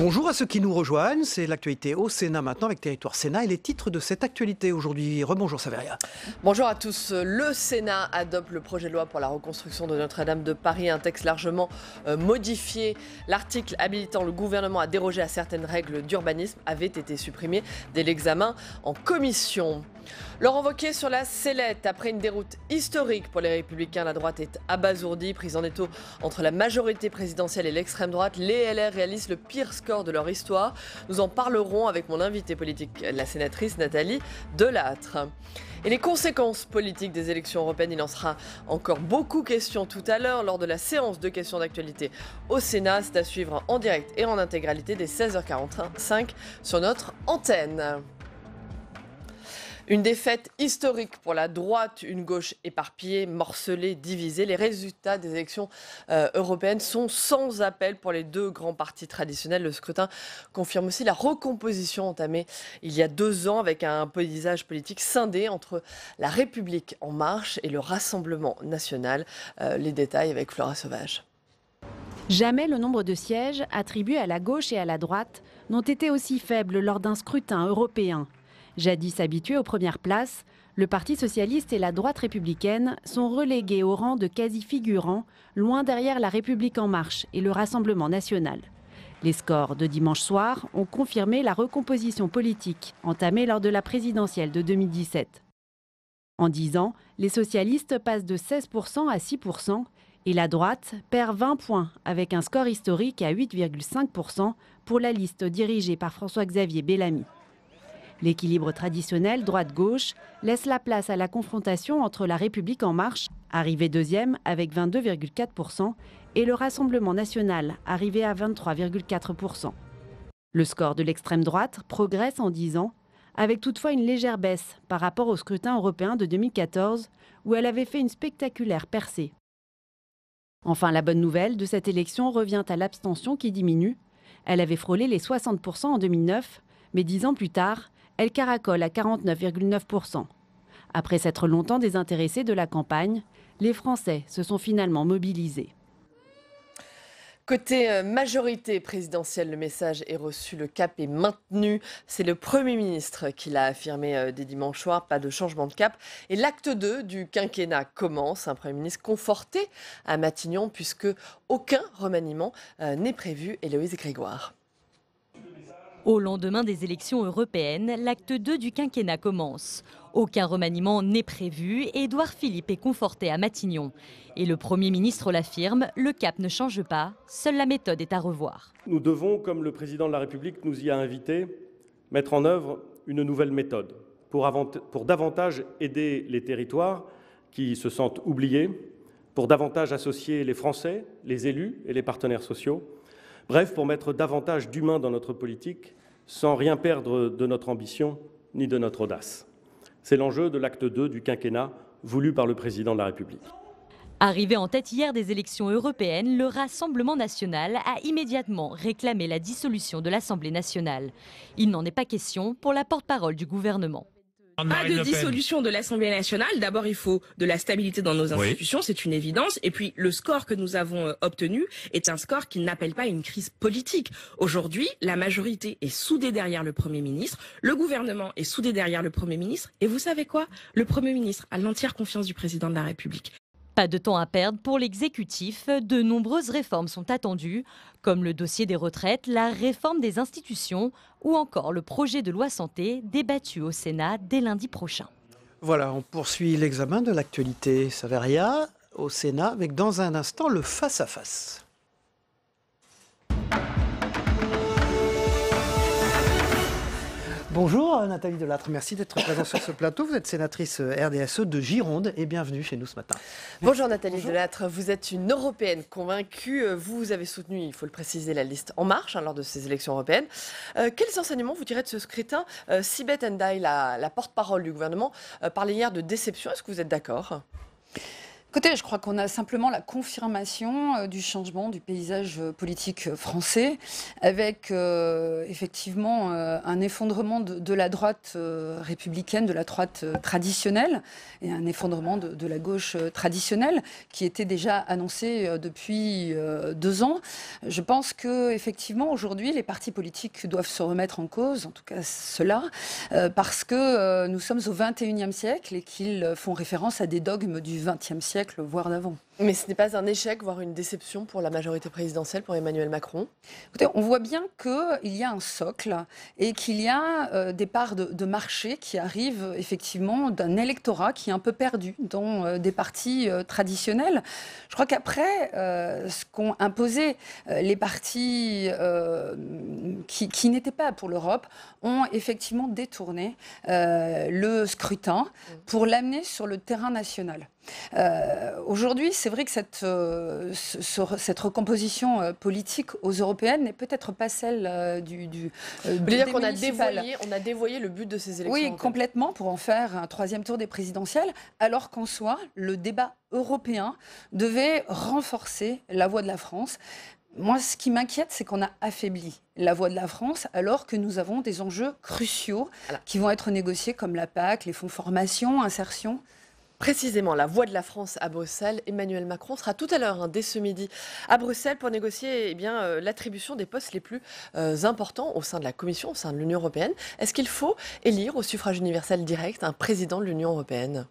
Bonjour à ceux qui nous rejoignent, c'est l'actualité au Sénat maintenant avec Territoire Sénat et les titres de cette actualité aujourd'hui. Rebonjour Saveria. Bonjour à tous. Le Sénat adopte le projet de loi pour la reconstruction de Notre-Dame de Paris, un texte largement modifié. L'article habilitant le gouvernement à déroger à certaines règles d'urbanisme avait été supprimé dès l'examen en commission. Laurent Wauquiez sur la sellette. Après une déroute historique pour les Républicains, la droite est abasourdie. Prise en étau entre la majorité présidentielle et l'extrême droite, les LR réalisent le pire score de leur histoire. Nous en parlerons avec mon invité politique, la sénatrice Nathalie Delattre. Et les conséquences politiques des élections européennes, il en sera encore beaucoup question tout à l'heure lors de la séance de questions d'actualité au Sénat. C'est à suivre en direct et en intégralité dès 16h45 sur notre antenne. Une défaite historique pour la droite, une gauche éparpillée, morcelée, divisée. Les résultats des élections européennes sont sans appel pour les deux grands partis traditionnels. Le scrutin confirme aussi la recomposition entamée il y a 2 ans avec un paysage politique scindé entre la République en marche et le Rassemblement national. Les détails avec Flora Sauvage. Jamais le nombre de sièges attribués à la gauche et à la droite n'ont été aussi faibles lors d'un scrutin européen. Jadis habitués aux premières places, le Parti socialiste et la droite républicaine sont relégués au rang de quasi-figurants, loin derrière la République en marche et le Rassemblement national. Les scores de dimanche soir ont confirmé la recomposition politique entamée lors de la présidentielle de 2017. En 10 ans, les socialistes passent de 16% à 6% et la droite perd 20 points avec un score historique à 8,5% pour la liste dirigée par François-Xavier Bellamy. L'équilibre traditionnel droite-gauche laisse la place à la confrontation entre la République en marche, arrivée deuxième avec 22,4%, et le Rassemblement national, arrivé à 23,4%. Le score de l'extrême droite progresse en 10 ans, avec toutefois une légère baisse par rapport au scrutin européen de 2014, où elle avait fait une spectaculaire percée. Enfin, la bonne nouvelle de cette élection revient à l'abstention qui diminue. Elle avait frôlé les 60% en 2009, mais 10 ans plus tard, elle caracole à 49,9%. Après s'être longtemps désintéressés de la campagne, les Français se sont finalement mobilisés. Côté majorité présidentielle, le message est reçu, le cap est maintenu. C'est le Premier ministre qui l'a affirmé dès dimanche soir, pas de changement de cap. Et l'acte 2 du quinquennat commence, un Premier ministre conforté à Matignon puisque aucun remaniement n'est prévu. Héloïse Grégoire. Au lendemain des élections européennes, l'acte 2 du quinquennat commence. Aucun remaniement n'est prévu et Édouard Philippe est conforté à Matignon. Et le Premier ministre l'affirme, le cap ne change pas, seule la méthode est à revoir. Nous devons, comme le Président de la République nous y a invités, mettre en œuvre une nouvelle méthode pour davantage aider les territoires qui se sentent oubliés, pour davantage associer les Français, les élus et les partenaires sociaux. Bref, pour mettre davantage d'humain dans notre politique, sans rien perdre de notre ambition ni de notre audace. C'est l'enjeu de l'acte 2 du quinquennat voulu par le Président de la République. Arrivé en tête hier des élections européennes, le Rassemblement national a immédiatement réclamé la dissolution de l'Assemblée nationale. Il n'en est pas question pour la porte-parole du gouvernement. Pas de dissolution de l'Assemblée nationale. D'abord, il faut de la stabilité dans nos institutions, c'est une évidence. Et puis, le score que nous avons obtenu est un score qui n'appelle pas une crise politique. Aujourd'hui, la majorité est soudée derrière le Premier ministre, le gouvernement est soudé derrière le Premier ministre. Et vous savez quoi? Le Premier ministre a l'entière confiance du Président de la République. Pas de temps à perdre pour l'exécutif, de nombreuses réformes sont attendues, comme le dossier des retraites, la réforme des institutions ou encore le projet de loi santé débattu au Sénat dès lundi prochain. Voilà, on poursuit l'examen de l'actualité Saveria au Sénat avec dans un instant le face-à-face. Bonjour Nathalie Delattre, merci d'être présente sur ce plateau. Vous êtes sénatrice RDSE de Gironde et bienvenue chez nous ce matin. Bonjour Nathalie Delattre, vous êtes une européenne convaincue. Vous avez soutenu, il faut le préciser, la liste En Marche lors de ces élections européennes. Quels enseignements vous tirez de ce scrutin? Sibeth Ndiaye, la porte-parole du gouvernement, parlait hier de déception. Est-ce que vous êtes d'accord? Écoutez, je crois qu'on a simplement la confirmation du changement du paysage politique français, avec effectivement un effondrement de la droite républicaine, de la droite traditionnelle, et un effondrement de la gauche traditionnelle, qui était déjà annoncé depuis 2 ans. Je pense que effectivement aujourd'hui, les partis politiques doivent se remettre en cause, en tout cas ceux-là, parce que nous sommes au XXIe siècle et qu'ils font référence à des dogmes du XXe siècle, voire d'avant. Mais ce n'est pas un échec, voire une déception pour la majorité présidentielle, pour Emmanuel Macron? Écoutez, on voit bien qu'il y a un socle et qu'il y a des parts de marché qui arrivent effectivement d'un électorat qui est un peu perdu dans des partis traditionnels. Je crois qu'après, ce qu'ont imposé les partis qui n'étaient pas pour l'Europe ont effectivement détourné le scrutin pour l'amener sur le terrain national. Aujourd'hui, c'est vrai que cette recomposition politique aux européennes n'est peut-être pas celle du Vous voulez dire qu'on a dévoyé le but de ces élections? Oui, complètement, pour en faire un 3e tour des présidentielles, alors qu'en soi, le débat européen devait renforcer la voix de la France. Moi, ce qui m'inquiète, c'est qu'on a affaibli la voix de la France alors que nous avons des enjeux cruciaux qui vont être négociés comme la PAC, les fonds formation, insertion. Précisément, la voix de la France à Bruxelles. Emmanuel Macron sera tout à l'heure, dès ce midi, à Bruxelles pour négocier l'attribution des postes les plus importants au sein de la Commission, au sein de l'Union européenne. Est-ce qu'il faut élire au suffrage universel direct un président de l'Union européenne?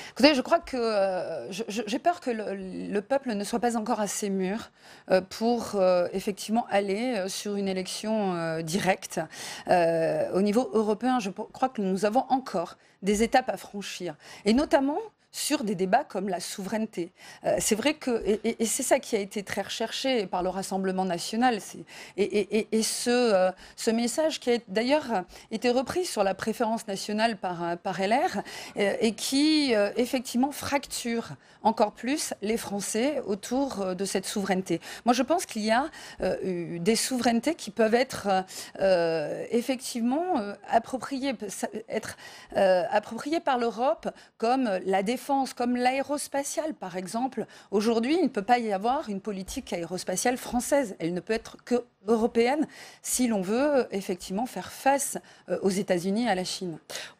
Écoutez, je crois que j'ai peur que le peuple ne soit pas encore assez mûr pour effectivement aller sur une élection directe. Au niveau européen, je crois que nous avons encore des étapes à franchir, et notamment sur des débats comme la souveraineté. C'est vrai que, et c'est ça qui a été très recherché par le Rassemblement national, et ce message qui a d'ailleurs été repris sur la préférence nationale par LR, et qui effectivement fracture encore plus les Français autour de cette souveraineté. Moi, je pense qu'il y a des souverainetés qui peuvent être effectivement appropriées par l'Europe, comme la défense, comme l'aérospatiale, par exemple. Aujourd'hui, il ne peut pas y avoir une politique aérospatiale française. Elle ne peut être que européenne si l'on veut effectivement faire face aux États-Unis et à la Chine.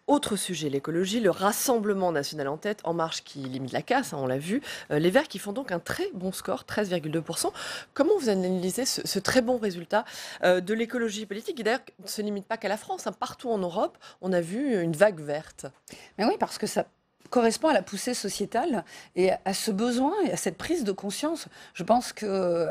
Autre sujet, l'écologie, le Rassemblement national en tête, En Marche qui limite la casse, on l'a vu. Les Verts qui font donc un très bon score, 13,2%. Comment vous analysez ce très bon résultat de l'écologie politique, qui d'ailleurs ne se limite pas qu'à la France, partout en Europe, on a vu une vague verte? Mais oui, parce que ça correspond à la poussée sociétale et à ce besoin et à cette prise de conscience. Je pense que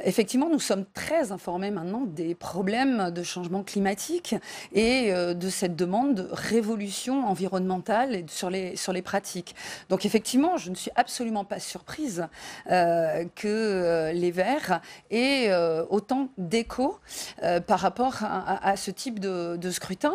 effectivement, nous sommes très informés maintenant des problèmes de changement climatique et de cette demande de révolution environnementale et sur les pratiques. Donc effectivement, je ne suis absolument pas surprise que les Verts aient autant d'écho par rapport à ce type de scrutin.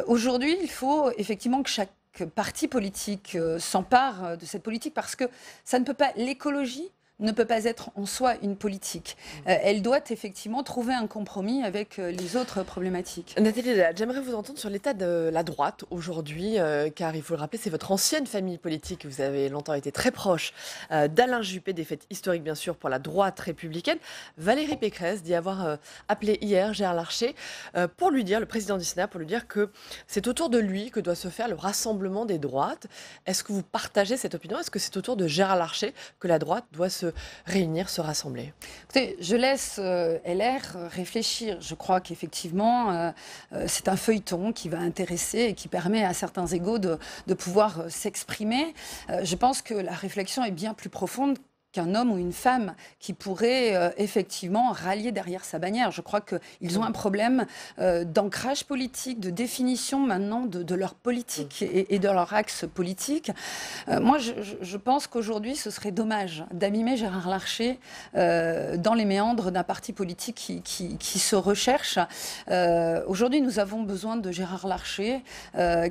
Aujourd'hui, il faut effectivement que chaque parti politique s'empare de cette politique, parce que ça ne peut pas, l'écologie ne peut pas être en soi une politique. Elle doit effectivement trouver un compromis avec les autres problématiques. Nathalie Delattre, j'aimerais vous entendre sur l'état de la droite aujourd'hui, car il faut le rappeler, c'est votre ancienne famille politique. Vous avez longtemps été très proche d'Alain Juppé, des faits historiques bien sûr pour la droite républicaine. Valérie Pécresse dit avoir appelé hier Gérard Larcher pour lui dire, le président du Sénat, pour lui dire que c'est autour de lui que doit se faire le rassemblement des droites. Est-ce que vous partagez cette opinion? Est-ce que c'est autour de Gérard Larcher que la droite doit se réunir, se rassembler? Écoutez, je laisse LR réfléchir. Je crois qu'effectivement, c'est un feuilleton qui va intéresser et qui permet à certains égos de pouvoir s'exprimer. Je pense que la réflexion est bien plus profonde qu'un homme ou une femme qui pourrait effectivement rallier derrière sa bannière. Je crois qu'ils ont un problème d'ancrage politique, de définition maintenant de leur politique et de leur axe politique. Moi, je pense qu'aujourd'hui, ce serait dommage d'abîmer Gérard Larcher dans les méandres d'un parti politique qui se recherche. Aujourd'hui, nous avons besoin de Gérard Larcher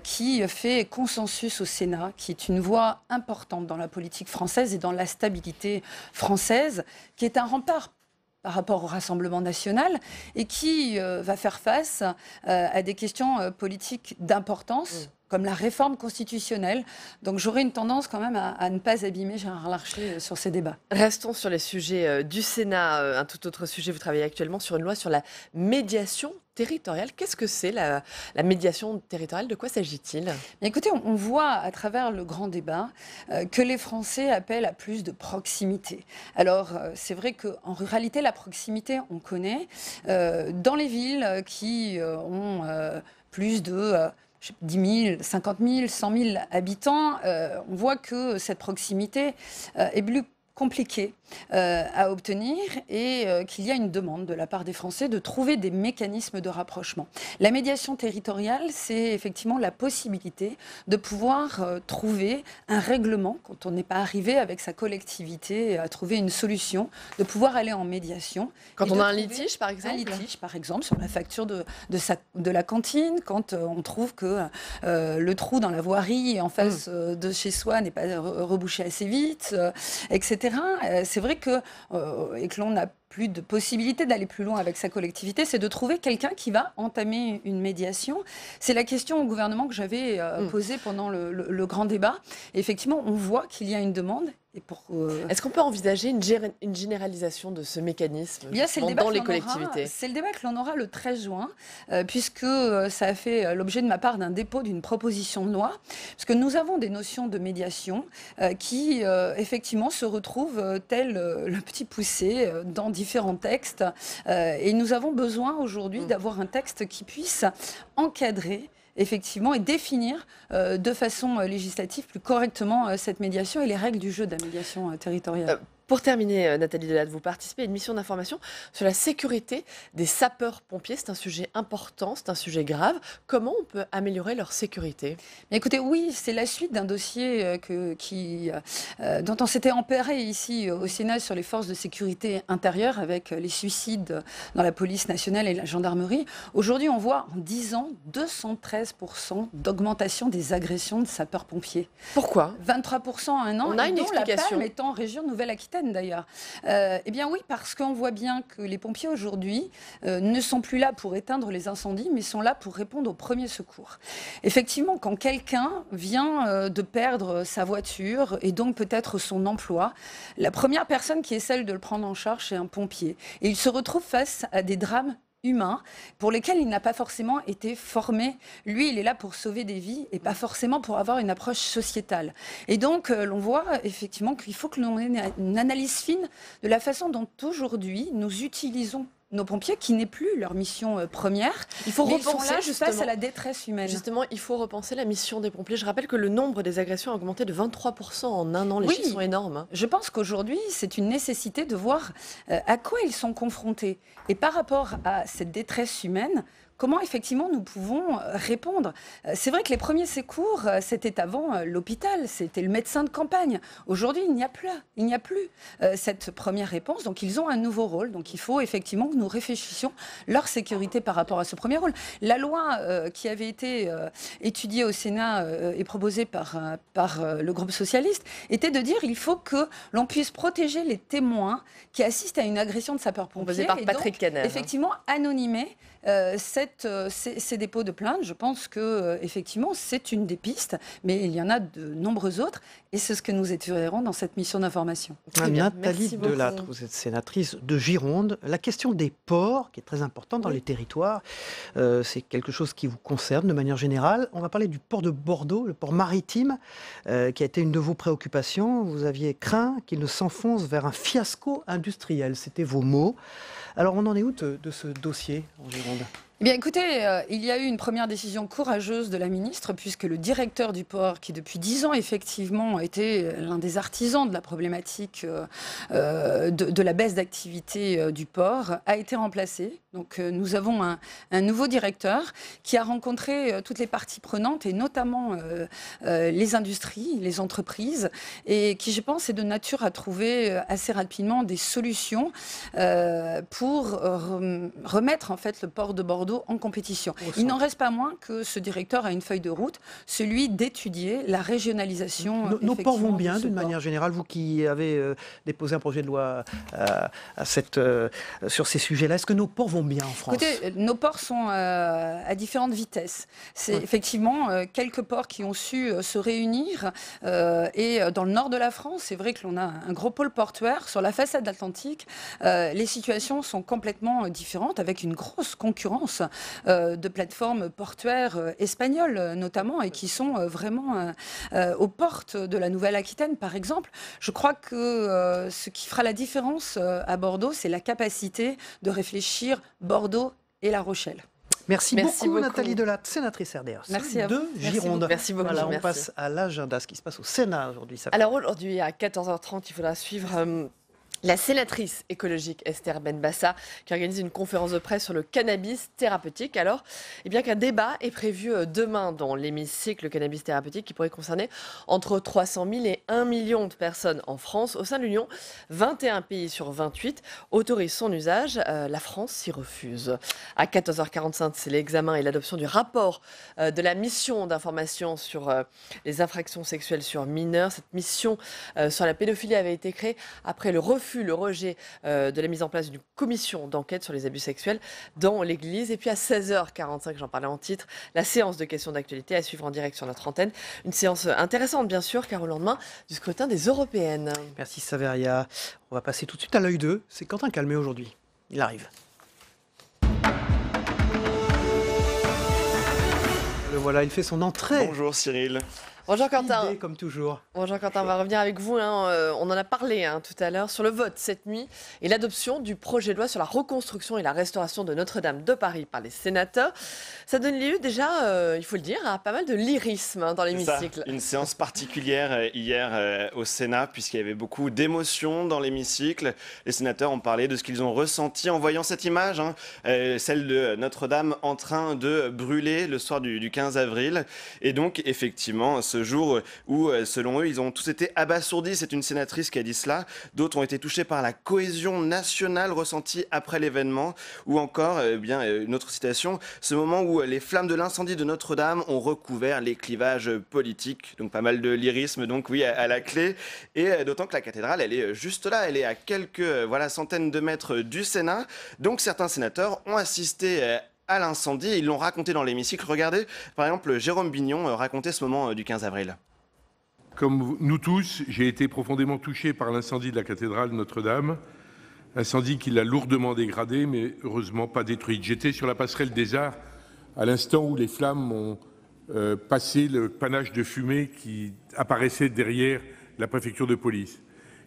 qui fait consensus au Sénat, qui est une voix importante dans la politique française et dans la stabilité française, qui est un rempart par rapport au Rassemblement national et qui va faire face à des questions politiques d'importance, comme la réforme constitutionnelle. Donc j'aurais une tendance quand même à ne pas abîmer Gérard Larcher sur ces débats. Restons sur les sujets du Sénat. Un tout autre sujet, vous travaillez actuellement sur une loi sur la médiation territoriale. Qu'est-ce que c'est la médiation territoriale? De quoi s'agit-il? Écoutez, on voit à travers le grand débat que les Français appellent à plus de proximité. Alors, c'est vrai qu'en ruralité, la proximité, on connaît. Dans les villes qui ont plus de 10 000, 50 000, 100 000 habitants, on voit que cette proximité est plus compliquée à obtenir et qu'il y a une demande de la part des Français de trouver des mécanismes de rapprochement. La médiation territoriale, c'est effectivement la possibilité de pouvoir trouver un règlement quand on n'est pas arrivé avec sa collectivité à trouver une solution, de pouvoir aller en médiation. Quand on a un litige, par exemple? Un litige, par exemple, sur la facture de la cantine, quand on trouve que le trou dans la voirie en face de chez soi n'est pas rebouché assez vite, etc. C'est vrai que l'on n'a plus de possibilité d'aller plus loin avec sa collectivité, c'est de trouver quelqu'un qui va entamer une médiation. C'est la question au gouvernement que j'avais posée pendant le grand débat. Et effectivement, on voit qu'il y a une demande. Est-ce qu'on peut envisager une généralisation de ce mécanisme dans les collectivités? C'est le débat que l'on aura le 13 juin, puisque ça a fait l'objet de ma part d'un dépôt d'une proposition de loi, parce que nous avons des notions de médiation qui, effectivement, se retrouvent tel le petit poussé dans différents textes. Et nous avons besoin aujourd'hui d'avoir un texte qui puisse encadrer effectivement, et définir de façon législative plus correctement cette médiation et les règles du jeu de la médiation territoriale. Pour terminer, Nathalie Delatte, vous participez à une mission d'information sur la sécurité des sapeurs-pompiers. C'est un sujet important, c'est un sujet grave. Comment on peut améliorer leur sécurité? Écoutez, oui, c'est la suite d'un dossier dont on s'était emparé ici au Sénat sur les forces de sécurité intérieure avec les suicides dans la police nationale et la gendarmerie. Aujourd'hui, on voit en 10 ans 213% d'augmentation des agressions de sapeurs-pompiers. Pourquoi? 23% en un an. On a une explication. La PAM étant en région Nouvelle-Aquitaine d'ailleurs. Eh bien oui, parce qu'on voit bien que les pompiers aujourd'hui ne sont plus là pour éteindre les incendies, mais sont là pour répondre aux premiers secours. Effectivement, quand quelqu'un vient de perdre sa voiture et donc peut-être son emploi, la première personne qui est celle de le prendre en charge, c'est un pompier. Et il se retrouve face à des drames humain, pour lesquels il n'a pas forcément été formé. Lui, il est là pour sauver des vies et pas forcément pour avoir une approche sociétale. Et donc, l'on voit effectivement qu'il faut que l'on ait une analyse fine de la façon dont aujourd'hui nous utilisons nos pompiers, qui n'est plus leur mission première. Il faut repenser face à la détresse humaine. Justement, il faut repenser la mission des pompiers. Je rappelle que le nombre des agressions a augmenté de 23% en un an. Les chiffres sont énormes. Je pense qu'aujourd'hui, c'est une nécessité de voir à quoi ils sont confrontés. Et par rapport à cette détresse humaine, comment effectivement nous pouvons répondre. C'est vrai que les premiers secours, c'était avant l'hôpital, c'était le médecin de campagne. Aujourd'hui, il n'y a plus cette première réponse. Donc ils ont un nouveau rôle. Donc il faut effectivement que nous réfléchissions leur sécurité par rapport à ce premier rôle. La loi qui avait été étudiée au Sénat et proposée par le groupe socialiste était de dire qu'il faut que l'on puisse protéger les témoins qui assistent à une agression de sapeurs-pompiers. Par Patrick Caner. Effectivement, anonymer ces dépôts de plainte. Je pense que effectivement c'est une des pistes, mais il y en a de nombreuses autres, et c'est ce que nous étudierons dans cette mission d'information. Nathalie Delatte, vous êtes sénatrice de Gironde. La question des ports, qui est très importante dans les territoires, c'est quelque chose qui vous concerne de manière générale. On va parler du port de Bordeaux, le port maritime, qui a été une de vos préoccupations. Vous aviez craint qu'il ne s'enfonce vers un fiasco industriel. C'était vos mots. Alors, on en est où de ce dossier en Gironde ? Eh bien, écoutez, il y a eu une première décision courageuse de la ministre, puisque le directeur du port, qui depuis 10 ans, effectivement, était l'un des artisans de la problématique de la baisse d'activité du port, a été remplacé. Donc, nous avons un nouveau directeur qui a rencontré toutes les parties prenantes, et notamment les industries, les entreprises, et qui, je pense, est de nature à trouver assez rapidement des solutions pour remettre, en fait, le port de Bordeaux en compétition. Il n'en reste pas moins que ce directeur a une feuille de route, celui d'étudier la régionalisation. Nos ports vont bien d'une manière générale, vous qui avez déposé un projet de loi sur ces sujets-là. Est-ce que nos ports vont combien en France? Écoutez, nos ports sont à différentes vitesses. C'est effectivement quelques ports qui ont su se réunir. Et dans le nord de la France, c'est vrai que l'on a un gros pôle portuaire. Sur la façade atlantique, les situations sont complètement différentes, avec une grosse concurrence de plateformes portuaires espagnoles notamment, et qui sont vraiment aux portes de la Nouvelle-Aquitaine, par exemple. Je crois que ce qui fera la différence à Bordeaux, c'est la capacité de réfléchir Bordeaux et La Rochelle. Merci beaucoup, Nathalie Delatte, sénatrice RDR. Merci à vous. De Gironde. Merci beaucoup. Voilà, on passe à l'agenda, ce qui se passe au Sénat aujourd'hui. Alors aujourd'hui, à 14h30, il faudra suivre la sénatrice écologique Esther Benbassa qui organise une conférence de presse sur le cannabis thérapeutique. Alors, qu'un débat est prévu demain dans l'hémicycle, le cannabis thérapeutique qui pourrait concerner entre 300 000 et 1 million de personnes en France. Au sein de l'Union, 21 pays sur 28 autorisent son usage. La France s'y refuse. À 14h45, c'est l'examen et l'adoption du rapport de la mission d'information sur les infractions sexuelles sur mineurs. Cette mission sur la pédophilie avait été créée après le rejet de la mise en place d'une commission d'enquête sur les abus sexuels dans l'Église. Et puis à 16h45, j'en parlais en titre, la séance de questions d'actualité à suivre en direct sur notre antenne. Une séance intéressante, bien sûr, car au lendemain du scrutin des européennes. Merci Saveria. On va passer tout de suite à l'œil 2. C'est Quentin Calmet aujourd'hui. Il arrive. Le voilà, il fait son entrée. Bonjour Cyril. Bonjour Quentin. Idée, comme toujours. Bonjour Quentin, on va revenir avec vous. On en a parlé tout à l'heure sur le vote cette nuit et l'adoption du projet de loi sur la reconstruction et la restauration de Notre-Dame de Paris par les sénateurs. Ça donne lieu déjà, il faut le dire, à pas mal de lyrisme dans l'hémicycle. Une séance particulière hier au Sénat puisqu'il y avait beaucoup d'émotions dans l'hémicycle. Les sénateurs ont parlé de ce qu'ils ont ressenti en voyant cette image, celle de Notre-Dame en train de brûler le soir du 15 avril. Et donc effectivement, ce jour où, selon eux, ils ont tous été abasourdis. C'est une sénatrice qui a dit cela. D'autres ont été touchés par la cohésion nationale ressentie après l'événement. Ou encore, une autre citation, ce moment où les flammes de l'incendie de Notre-Dame ont recouvert les clivages politiques. Donc pas mal de lyrisme, donc oui, à la clé. Et d'autant que la cathédrale, elle est juste là. Elle est à quelques centaines de mètres du Sénat. Donc certains sénateurs ont assisté à l'incendie. Ils l'ont raconté dans l'hémicycle. Regardez, par exemple, Jérôme Bignon racontait ce moment du 15 avril. Comme nous tous, j'ai été profondément touché par l'incendie de la cathédrale Notre-Dame. Incendie qui l'a lourdement dégradée, mais heureusement pas détruite. J'étais sur la passerelle des Arts à l'instant où les flammes ont passé le panache de fumée qui apparaissait derrière la préfecture de police.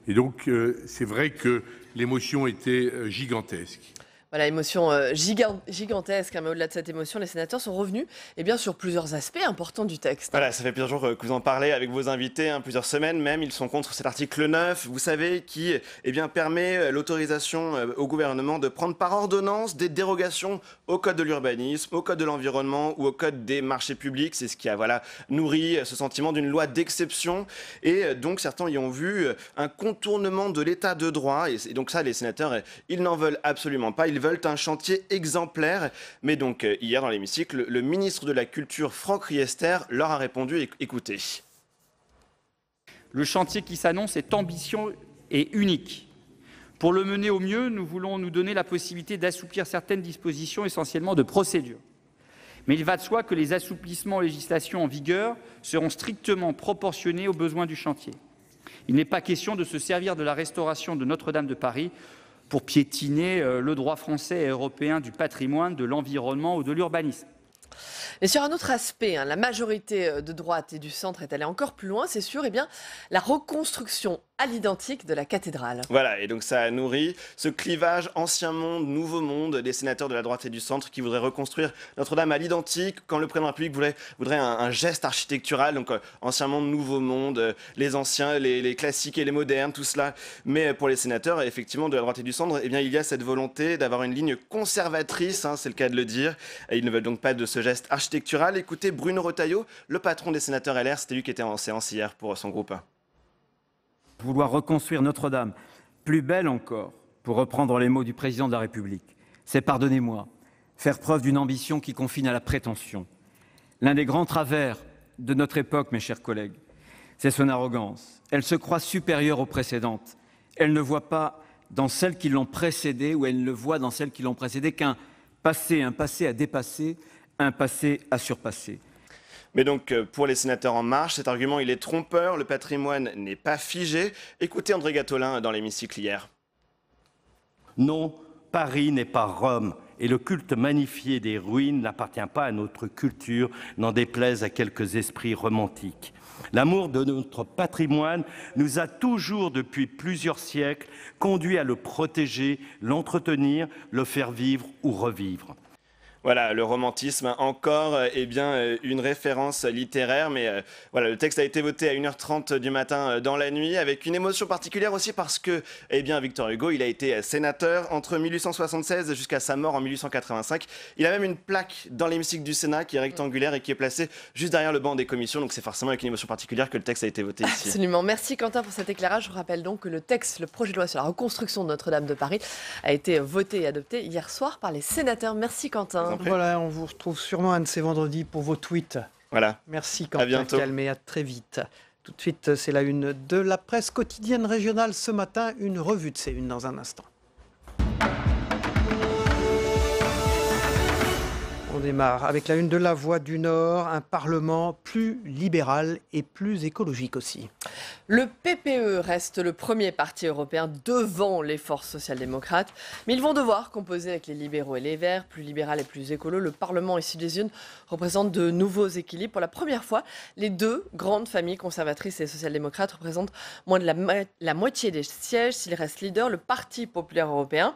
Et donc, c'est vrai que l'émotion était gigantesque. Voilà, émotion gigantesque, mais au-delà de cette émotion, les sénateurs sont revenus sur plusieurs aspects importants du texte. Voilà, ça fait plusieurs jours que vous en parlez avec vos invités, plusieurs semaines même. Ils sont contre cet article 9, vous savez, qui permet l'autorisation au gouvernement de prendre par ordonnance des dérogations au code de l'urbanisme, au code de l'environnement ou au code des marchés publics. C'est ce qui a nourri ce sentiment d'une loi d'exception. Et donc certains y ont vu un contournement de l'état de droit. Et donc ça, les sénateurs, ils n'en veulent absolument pas. Ils veulent un chantier exemplaire. Mais donc, hier dans l'hémicycle, le ministre de la Culture, Franck Riester, leur a répondu. Écoutez. Le chantier qui s'annonce est ambitieux et unique. Pour le mener au mieux, nous voulons nous donner la possibilité d'assouplir certaines dispositions, essentiellement de procédure. Mais il va de soi que les assouplissements aux législations en vigueur seront strictement proportionnés aux besoins du chantier. Il n'est pas question de se servir de la restauration de Notre-Dame de Paris pour piétiner le droit français et européen du patrimoine, de l'environnement ou de l'urbanisme. Et sur un autre aspect, la majorité de droite et du centre est allée encore plus loin, c'est sûr, la reconstruction à l'identique de la cathédrale. Voilà, et donc ça a nourri ce clivage ancien monde, nouveau monde des sénateurs de la droite et du centre qui voudraient reconstruire Notre-Dame à l'identique quand le président de la République voudrait un geste architectural, donc ancien monde, nouveau monde, les anciens, les classiques et les modernes, tout cela. Mais pour les sénateurs, effectivement, de la droite et du centre, il y a cette volonté d'avoir une ligne conservatrice, c'est le cas de le dire. Et ils ne veulent donc pas de ce geste architectural. Écoutez Bruno Retailleau, le patron des sénateurs LR, c'était lui qui était en séance hier pour son groupe. Vouloir reconstruire Notre-Dame, plus belle encore, pour reprendre les mots du président de la République, c'est, pardonnez-moi, faire preuve d'une ambition qui confine à la prétention. L'un des grands travers de notre époque, mes chers collègues, c'est son arrogance. Elle se croit supérieure aux précédentes. Elle ne voit pas dans celles qui l'ont précédé, ou elle ne le voit dans celles qui l'ont précédé qu'un passé à dépasser, un passé à surpasser. Mais donc, pour les sénateurs En Marche, cet argument, il est trompeur. Le patrimoine n'est pas figé. Écoutez André Gattolin dans l'hémicycle hier. Non, Paris n'est pas Rome. Et le culte magnifié des ruines n'appartient pas à notre culture, n'en déplaise à quelques esprits romantiques. L'amour de notre patrimoine nous a toujours, depuis plusieurs siècles, conduits à le protéger, l'entretenir, le faire vivre ou revivre. Voilà, le romantisme, encore une référence littéraire, mais voilà, le texte a été voté à 1h30 du matin dans la nuit, avec une émotion particulière aussi parce que Victor Hugo, il a été sénateur entre 1876 jusqu'à sa mort en 1885. Il a même une plaque dans l'hémicycle du Sénat qui est rectangulaire et qui est placée juste derrière le banc des commissions, donc c'est forcément avec une émotion particulière que le texte a été voté ici. Absolument, merci Quentin pour cet éclairage. Je vous rappelle donc que le projet de loi sur la reconstruction de Notre-Dame de Paris a été voté et adopté hier soir par les sénateurs. Merci Quentin. Voilà, on vous retrouve sûrement un de ces vendredis pour vos tweets. Voilà. Merci Quentin Calmet, à très vite. Tout de suite, c'est la une de la presse quotidienne régionale ce matin, une revue de ces unes dans un instant. On démarre avec la une de La Voix du Nord, un Parlement plus libéral et plus écologique aussi. Le PPE reste le premier parti européen devant les forces social-démocrates, mais ils vont devoir composer avec les libéraux et les Verts, plus libéral et plus écolo. Le Parlement issu des urnes représente de nouveaux équilibres. Pour la première fois, les deux grandes familles conservatrices et social-démocrates représentent moins de la moitié des sièges. S'il reste leader, le Parti populaire européen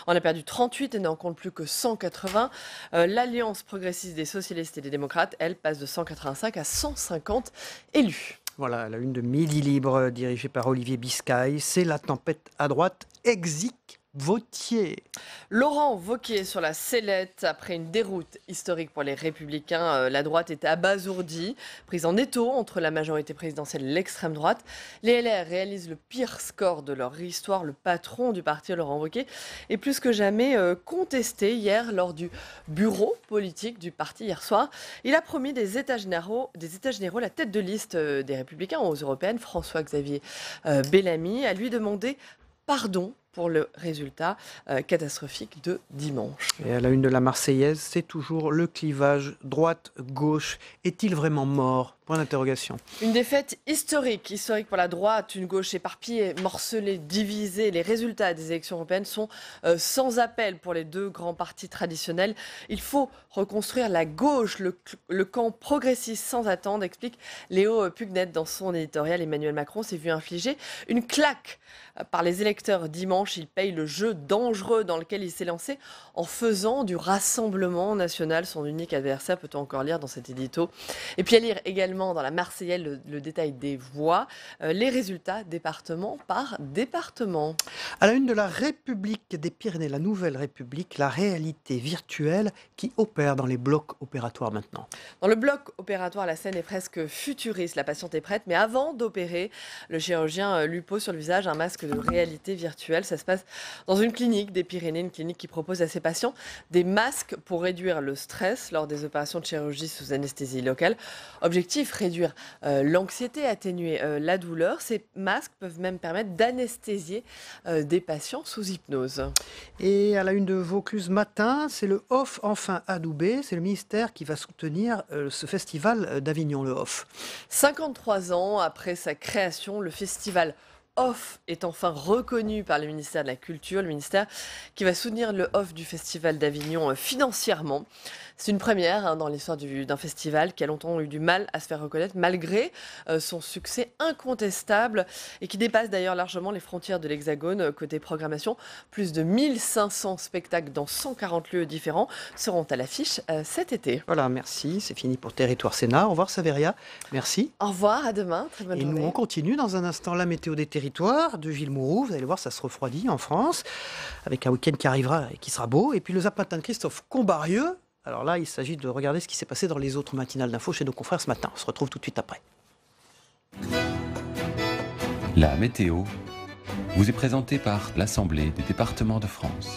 en a perdu 38 et n'en compte plus que 180. L'Alliance progressiste des socialistes et des démocrates, elle, passe de 185 à 150 élus. Voilà, la une de Midi Libre, dirigée par Olivier Biscay. C'est la tempête à droite. Exit Vautier. Laurent Wauquiez sur la sellette. Après une déroute historique pour les Républicains, la droite était abasourdie, prise en étau entre la majorité présidentielle et l'extrême droite. Les LR réalisent le pire score de leur histoire. Le patron du parti, Laurent Wauquiez, est plus que jamais contesté hier lors du bureau politique du parti hier soir. Il a promis des États généraux, la tête de liste des Républicains aux européennes, François-Xavier Bellamy, a lui demandé pardon pour le résultat catastrophique de dimanche. Et à la une de la Marseillaise, c'est toujours le clivage droite-gauche. Est-il vraiment mort ? Point d'interrogation. Une défaite historique pour la droite, une gauche éparpillée, morcelée, divisée. Les résultats des élections européennes sont sans appel pour les deux grands partis traditionnels. Il faut reconstruire la gauche, le camp progressiste sans attendre, explique Léo Pugnet dans son éditorial. Emmanuel Macron s'est vu infliger une claque par les électeurs dimanche. Il paye le jeu dangereux dans lequel il s'est lancé en faisant du Rassemblement national son unique adversaire, peut-on encore lire dans cet édito. Et puis à lire également dans la Marseillaise le détail des voix, les résultats département par département. À la une de la République des Pyrénées, la Nouvelle République, la réalité virtuelle qui opère dans les blocs opératoires maintenant. Dans le bloc opératoire, la scène est presque futuriste. La patiente est prête, mais avant d'opérer, le chirurgien lui pose sur le visage un masque de réalité virtuelle. Ça se passe dans une clinique des Pyrénées, une clinique qui propose à ses patients des masques pour réduire le stress lors des opérations de chirurgie sous anesthésie locale. Objectif, réduire l'anxiété, atténuer la douleur. Ces masques peuvent même permettre d'anesthésier des patients sous hypnose. Et à la une de Vaucluse matin, c'est le OFF enfin adoubé. C'est le ministère qui va soutenir ce festival d'Avignon, le OFF. 53 ans après sa création, le festival OFF est enfin reconnu par le ministère de la Culture, le ministère qui va soutenir le OFF du Festival d'Avignon financièrement. C'est une première dans l'histoire d'un festival qui a longtemps eu du mal à se faire reconnaître malgré son succès incontestable et qui dépasse d'ailleurs largement les frontières de l'Hexagone. Côté programmation, plus de 1500 spectacles dans 140 lieux différents seront à l'affiche cet été. Voilà, merci. C'est fini pour Territoire Sénat. Au revoir Saveria. Merci. Au revoir, à demain. Très bonne journée. Et nous, on continue dans un instant la météo des territoires de Gilles Mouroux. Vous allez voir, ça se refroidit en France avec un week-end qui arrivera et qui sera beau. Et puis le Zapatin de Christophe Combarieux. Alors là, il s'agit de regarder ce qui s'est passé dans les autres matinales d'infos chez nos confrères ce matin. On se retrouve tout de suite après. La météo vous est présentée par l'Assemblée des départements de France.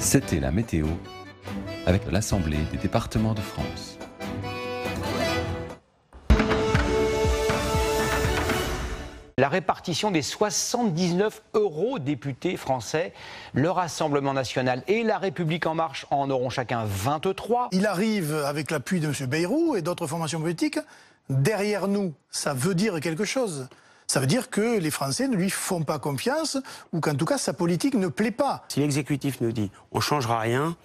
C'était la météo avec l'Assemblée des départements de France. La répartition des 79 eurodéputés français, le Rassemblement national et la République en marche en auront chacun 23. Il arrive avec l'appui de M. Bayrou et d'autres formations politiques derrière nous. Ça veut dire quelque chose. Ça veut dire que les Français ne lui font pas confiance ou qu'en tout cas sa politique ne plaît pas. Si l'exécutif nous dit on ne changera rien,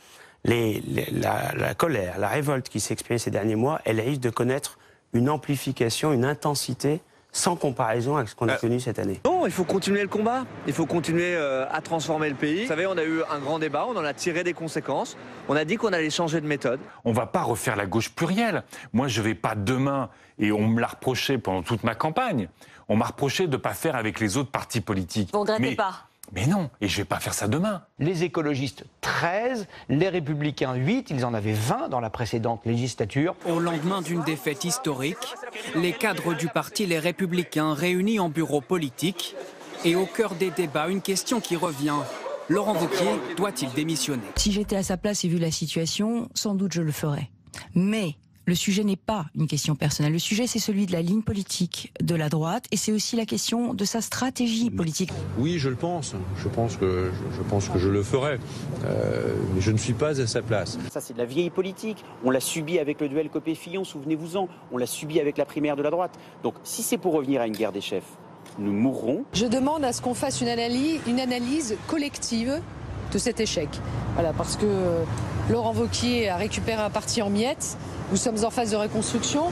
la colère, la révolte qui s'est exprimée ces derniers mois, elle risque de connaître une amplification, une intensité sans comparaison avec ce qu'on a connu cette année. Non, il faut continuer le combat, il faut continuer à transformer le pays. Vous savez, on a eu un grand débat, on en a tiré des conséquences, on a dit qu'on allait changer de méthode. On ne va pas refaire la gauche plurielle. Moi, je ne vais pas demain, et on me l'a reproché pendant toute ma campagne, on m'a reproché de ne pas faire avec les autres partis politiques. Vous ne regrettez pas? Mais non, et je ne vais pas faire ça demain. Les écologistes 13, les républicains 8, ils en avaient 20 dans la précédente législature. Au lendemain d'une défaite historique, les cadres du parti Les Républicains réunis en bureau politique et au cœur des débats, une question qui revient. Laurent Wauquiez doit-il démissionner? Si j'étais à sa place et vu la situation, sans doute je le ferais. Mais le sujet n'est pas une question personnelle. Le sujet, c'est celui de la ligne politique de la droite et c'est aussi la question de sa stratégie politique. Oui, je le pense. Je pense que je le ferai. Mais je ne suis pas à sa place. Ça, c'est de la vieille politique. On l'a subi avec le duel Copé-Fillon, souvenez-vous-en. On l'a subi avec la primaire de la droite. Donc, si c'est pour revenir à une guerre des chefs, nous mourrons. Je demande à ce qu'on fasse une analyse collective de cet échec. Voilà, parce que Laurent Wauquiez a récupéré un parti en miettes. Nous sommes en phase de reconstruction,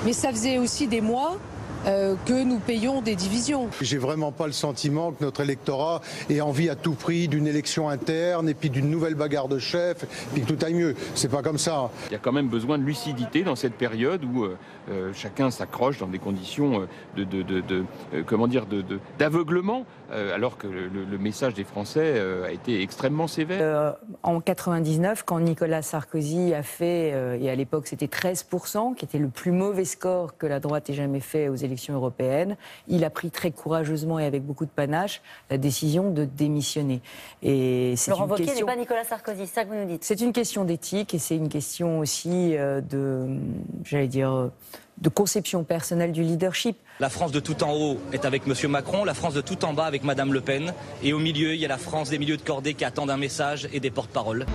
mais ça faisait aussi des mois que nous payons des divisions. J'ai vraiment pas le sentiment que notre électorat ait envie à tout prix d'une élection interne et puis d'une nouvelle bagarre de chef, puis que tout aille mieux. C'est pas comme ça. Il y a quand même besoin de lucidité dans cette période où chacun s'accroche dans des conditions d'aveuglement, alors que le message des Français a été extrêmement sévère. En 99, quand Nicolas Sarkozy a fait, et à l'époque c'était 13%, qui était le plus mauvais score que la droite ait jamais fait aux élections européennes, il a pris très courageusement et avec beaucoup de panache la décision de démissionner. Et c'est Laurent Wauquiez n'est pas Nicolas Sarkozy, c'est ça que vous nous dites. C'est une question d'éthique et c'est une question aussi de conception personnelle du leadership. La France de tout en haut est avec M. Macron, la France de tout en bas avec Mme Le Pen. Et au milieu, il y a la France des milieux de cordée qui attendent un message et des porte-paroles.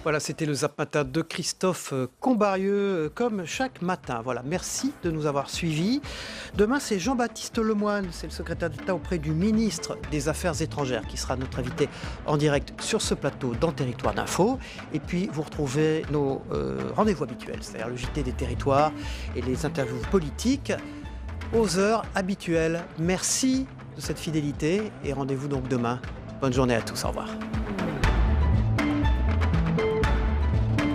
Voilà, c'était le Zap Matin de Christophe Combarieux, comme chaque matin. Voilà, merci de nous avoir suivis. Demain, c'est Jean-Baptiste Lemoyne, c'est le secrétaire d'État auprès du ministre des Affaires étrangères, qui sera notre invité en direct sur ce plateau dans Territoire d'Info. Et puis, vous retrouvez nos rendez-vous habituels, c'est-à-dire le JT des territoires et les interviews politiques aux heures habituelles. Merci de cette fidélité et rendez-vous donc demain. Bonne journée à tous, au revoir.